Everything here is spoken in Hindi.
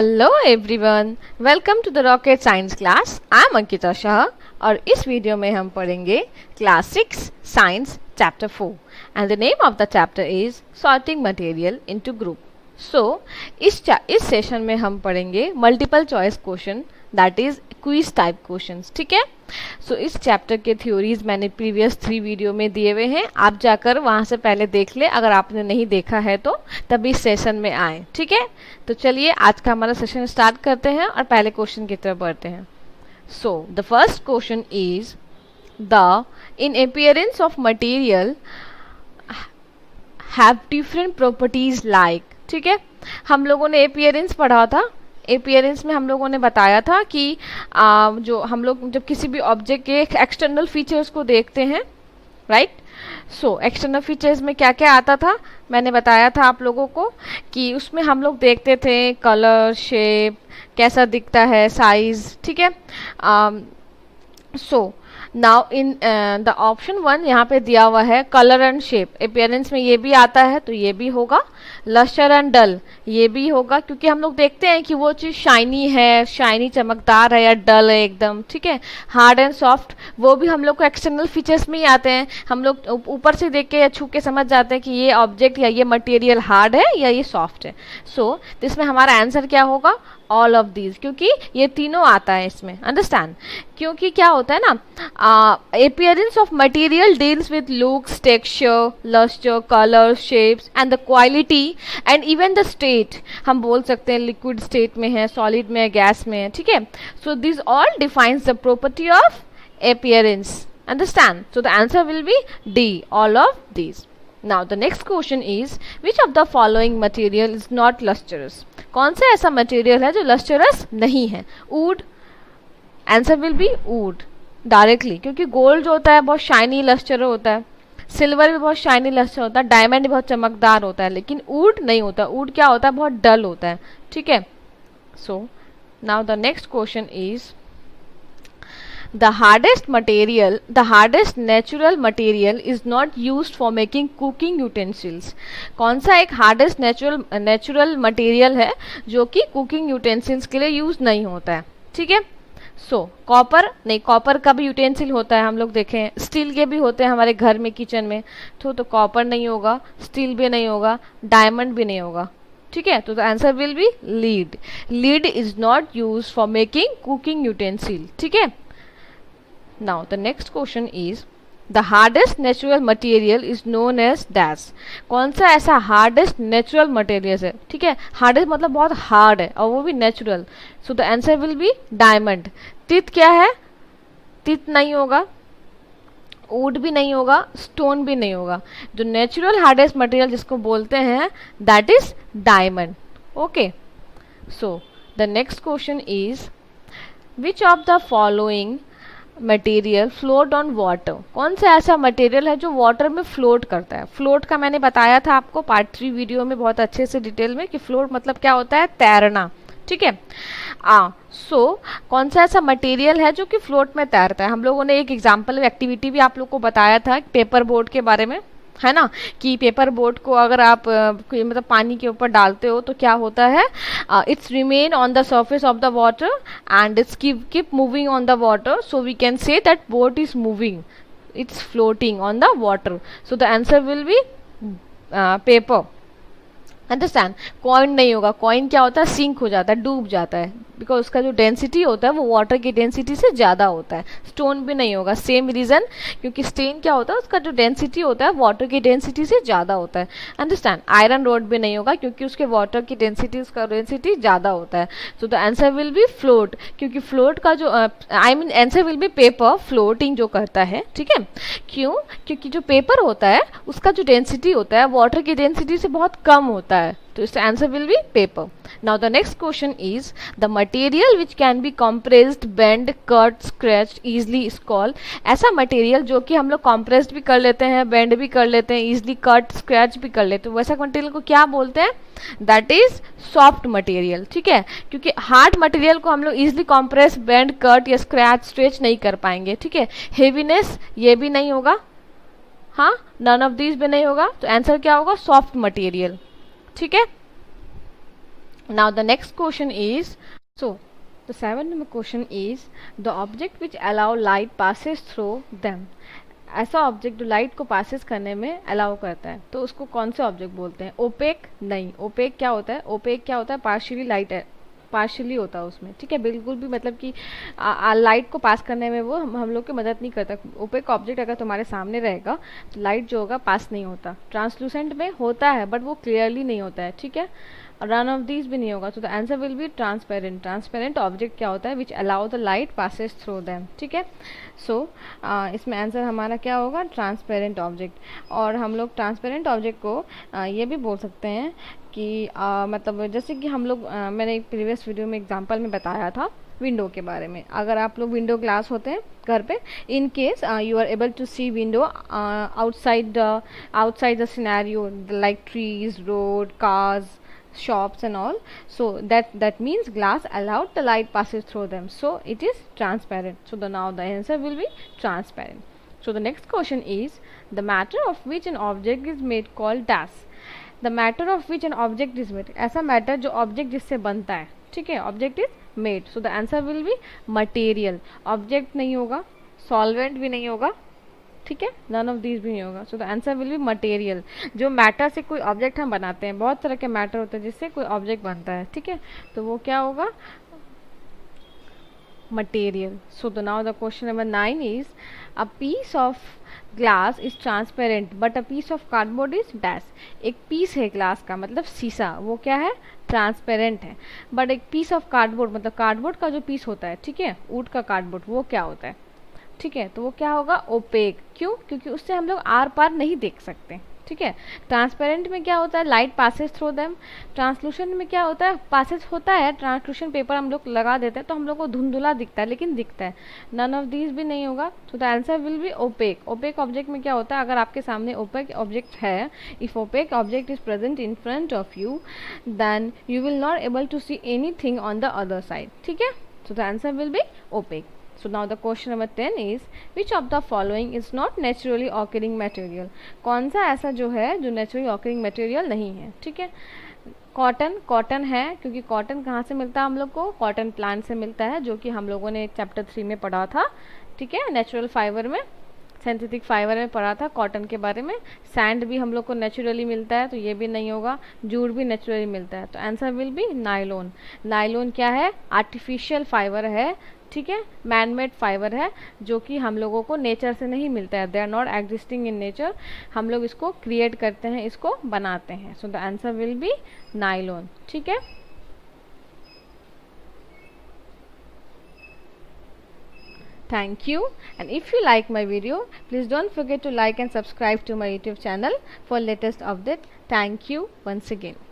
Hello everyone, welcome to the rocket science class. I am Ankita Shah और इस वीडियो में हम पढ़ेंगे class 6 science chapter 4 and the name of the chapter is sorting material into group. So इस सेशन में हम पढ़ेंगे multiple choice question, that is quiz type questions. ठीक है। सो इस चैप्टर के थ्योरीज मैंने प्रीवियस 3 वीडियो में दिए हुए हैं, आप जाकर वहां से पहले देख ले, अगर आपने नहीं देखा है तो तभी इस सेशन में आए। ठीक है, तो चलिए आज का हमारा सेशन स्टार्ट करते हैं और पहले क्वेश्चन की तरफ बढ़ते हैं। So the first question is the in appearance of material have different properties like. ठीक है, हम लोगों ने अपीयरेंस पढ़ा था। अपीयरेंस में हम लोगों ने बताया था कि जो हम लोग जब किसी भी ऑब्जेक्ट के एक्सटर्नल फीचर्स को देखते हैं, राइट। सो एक्सटर्नल फीचर्स में क्या क्या आता था, मैंने बताया था आप लोगों को कि उसमें हम लोग देखते थे कलर, शेप, कैसा दिखता है, साइज। ठीक है। So now in the option 1 यहाँ पे दिया हुआ है कलर एंड शेप। अपीयरेंस में ये भी आता है तो ये भी होगा। लस्टर एंड डल ये भी होगा, क्योंकि हम लोग देखते हैं कि वो चीज़ शाइनी है, शाइनी चमकदार है, या डल है एकदम। ठीक है। हार्ड एंड सॉफ्ट वो भी हम लोग को एक्सटर्नल फीचर्स में ही आते हैं। हम लोग ऊपर से देख के या छू के समझ जाते हैं कि ये ऑब्जेक्ट या ये मटेरियल हार्ड है या ये सॉफ्ट है। सो इसमें हमारा आंसर क्या होगा, ऑल ऑफ दीज, क्योंकि ये तीनों आता है इसमें। अंडरस्टैंड, क्योंकि क्या होता है ना, appearance of material deals with looks, texture, luster, color, shapes and the quality and even the state। हम बोल सकते हैं लिक्विड स्टेट में है, सॉलिड में है, गैस में है। ठीक है। So this all defines the property of appearance। Understand? So the answer will be D, all of these। Now the next question is which of the following material is not lustrous। कौन सा ऐसा मटेरियल है जो लस्टरस नहीं है। Would, answer will B would directly, क्योंकि गोल्ड जो होता है बहुत शाइनी लस्टर होता है, सिल्वर भी बहुत शाइनी लस्टर होता है, डायमंड भी बहुत चमकदार होता है, लेकिन वुड नहीं होता। वुड क्या होता है, बहुत डल होता है। ठीक है। So now the next question is the hardest natural material is not used for making cooking utensils। कौन सा एक हार्डेस्ट नेचुरल मटेरियल है जो कि कुकिंग यूटेंसिल्स के लिए यूज नहीं होता है। ठीक है। सो कॉपर नहीं, कॉपर का भी यूटेंसिल होता है, हम लोग देखें। स्टील के भी होते हैं हमारे घर में, किचन में। तो कॉपर नहीं होगा, स्टील भी नहीं होगा, डायमंड भी नहीं होगा। ठीक है। तो the answer will be lead. Lead is not use for making cooking utensil. ठीक है। Now the next question is the hardest natural material is known as dash। कौन सा ऐसा हार्डेस्ट नेचुरल मटेरियल है। ठीक है, हार्डेस्ट मतलब बहुत हार्ड है और वो भी natural. So the answer will B diamond. तित क्या है, तित नहीं होगा, वुड भी नहीं होगा, स्टोन भी नहीं होगा। जो नेचुरल हार्डेस्ट मटेरियल जिसको बोलते हैं that is diamond. Okay. So the next question is which of the following material float on water. कौन सा ऐसा मटेरियल है जो वाटर में फ्लोट करता है। फ्लोट का मैंने बताया था आपको पार्ट 3 वीडियो में बहुत अच्छे से डिटेल में कि फ्लोट मतलब क्या होता है, तैरना। ठीक है। सो कौन सा ऐसा मटेरियल है जो कि फ्लोट में तैरता है। हम लोगों ने एक एग्जाम्पल एक्टिविटी भी आप लोग को बताया था पेपर बोट के बारे में, है ना, कि पेपर बोट को अगर आप मतलब पानी के ऊपर डालते हो तो क्या होता है, it's remain on the surface of the water and it's keep moving on the water, so we can say that boat is moving, it's floating on the water. So the answer will be paper. Understand. Coin नहीं होगा, कॉइन क्या होता है, सिंक हो जाता है, डूब जाता है, बिकॉज उसका जो डेंसिटी होता है वो वाटर की डेंसिटी से ज़्यादा होता है। स्टोन भी नहीं होगा, सेम रीज़न, क्योंकि स्टेन क्या होता है, उसका जो डेंसिटी होता है वाटर की डेंसिटी से ज़्यादा होता है। अंडरस्टैंड। आयरन रोड भी नहीं होगा, क्योंकि उसके वाटर की डेंसिटी, उसका डेंसिटी ज़्यादा होता है। So the answer will B float, क्योंकि फ्लोट का जो answer will be paper, floating जो करता है। ठीक है। क्यों, क्योंकि जो पेपर होता है उसका जो डेंसिटी होता है वाटर की डेंसिटी से बहुत कम होता है, तो इसका answer will be paper. Now the next question is the material which can be compressed, bend, cut, scratch easily is called. ऐसा मटेरियल जो कि हम लोग कंप्रेस्ड भी कर लेते हैं, बेंड भी कर लेते हैं, इजली कट, स्क्रैच भी कर लेते हैं, वैसा मटेरियल को क्या बोलते हैं, दैट इज सॉफ्ट मटेरियल। ठीक है, क्योंकि हार्ड मटेरियल को हम लोग इजली कंप्रेस, बेंड, कट या स्क्रैच, स्ट्रेच नहीं कर पाएंगे। ठीक है। हेवीनेस ये भी नहीं होगा, हाँ, नन ऑफ दीज भी नहीं होगा, तो आंसर क्या होगा, सॉफ्ट मटेरियल। ठीक है। Now the next question is, so the 7th number question is the object which allow light passes through them. ऐसा ऑब्जेक्ट जो लाइट को पासेस करने में अलाउ करता है, तो उसको कौन से ऑब्जेक्ट बोलते हैं? ओपेक नहीं। ओपेक क्या होता है? ओपेक क्या होता है? पार्शियली लाइट है, पार्शियली होता है उसमें, ठीक है, बिल्कुल भी मतलब कि लाइट को पास करने में वो हम लोग की मदद नहीं करता। ओपेक ऑब्जेक्ट अगर तुम्हारे सामने रहेगा तो लाइट जो होगा पास नहीं होता। ट्रांसलूसेंट में होता है बट वो क्लियरली नहीं होता है, ठीक है। रन ऑफ दीज भी नहीं होगा, तो the answer will be transparent. Transparent object क्या होता है? Which allow the light passes through them, ठीक है। सो इसमें आंसर हमारा क्या होगा? Transparent object. और हम लोग ट्रांसपेरेंट ऑब्जेक्ट को ये भी बोल सकते हैं कि मतलब जैसे कि हम लोग मैंने एक प्रीवियस वीडियो में एग्जांपल में बताया था विंडो के बारे में। अगर आप लोग विंडो ग्लास होते हैं घर पे, in case you are able to see window outside the scenario like trees, road, cars, shops and all, so that means glass allowed the light passes through them, so it is transparent. So now the answer will be transparent. So the next question is the matter of which an object is made called dash. The matter of which an object is made, ऐसा matter जो object जिससे बनता है, ठीक है, object is made, so the answer will be material. object नहीं होगा, solvent भी नहीं होगा, ठीक है, नन ऑफ दीज भी नहीं होगा, सो the answer will B material. जो मैटर से कोई ऑब्जेक्ट हम बनाते हैं, बहुत तरह के मैटर होते हैं जिससे कोई ऑब्जेक्ट बनता है, ठीक है, तो वो क्या होगा? Material. So the now the question number 9 is a piece of glass is transparent but a piece of cardboard is dash. एक पीस है ग्लास का, मतलब शीशा, वो क्या है? ट्रांसपेरेंट है। बट एक पीस ऑफ कार्डबोर्ड, मतलब कार्डबोर्ड का जो पीस होता है, ठीक है, वुड का कार्डबोर्ड, वो क्या होता है? ठीक है, तो वो क्या होगा? ओपेक। क्यों? क्योंकि उससे हम लोग आर पार नहीं देख सकते, ठीक है। ट्रांसपेरेंट में क्या होता है? Light passes through them. Translucent में क्या होता है? पासेस होता है, ट्रांसलूशन पेपर हम लोग लगा देते हैं तो हम लोग को धुंधुला दिखता है, लेकिन दिखता है। नन ऑफ दीज भी नहीं होगा, तो the answer will be opaque. Opaque object में क्या होता है? अगर आपके सामने ओपेक ऑब्जेक्ट है, if opaque object is present in front of you, then you will not able to see anything on the other side, ठीक है, so the answer will be opaque. So now the question number 10 is which of the following is not naturally occurring material? कौन सा ऐसा जो है जो naturally occurring material नहीं है, ठीक है। कॉटन, कॉटन है क्योंकि कॉटन कहाँ से मिलता है हम लोग को? कॉटन प्लांट से मिलता है, जो कि हम लोगों ने चैप्टर 3 में पढ़ा था, ठीक है, नेचुरल फाइबर में, सिंथेटिक फाइबर में पढ़ा था कॉटन के बारे में। सैंड भी हम लोग को नेचुरली मिलता है, तो ये भी नहीं होगा। जूट भी नेचुरली मिलता है, तो answer will be nylon. Nylon क्या है? आर्टिफिशियल फाइबर है, ठीक है, मैनमेड फाइबर है, जो कि हम लोगों को नेचर से नहीं मिलता है। They are not existing in nature, हम लोग इसको क्रिएट करते हैं, इसको बनाते हैं, so the answer will be nylon, ठीक है। Thank you, and if you like my video, please don't forget to like and subscribe to my YouTube channel for latest update. Thank you once again.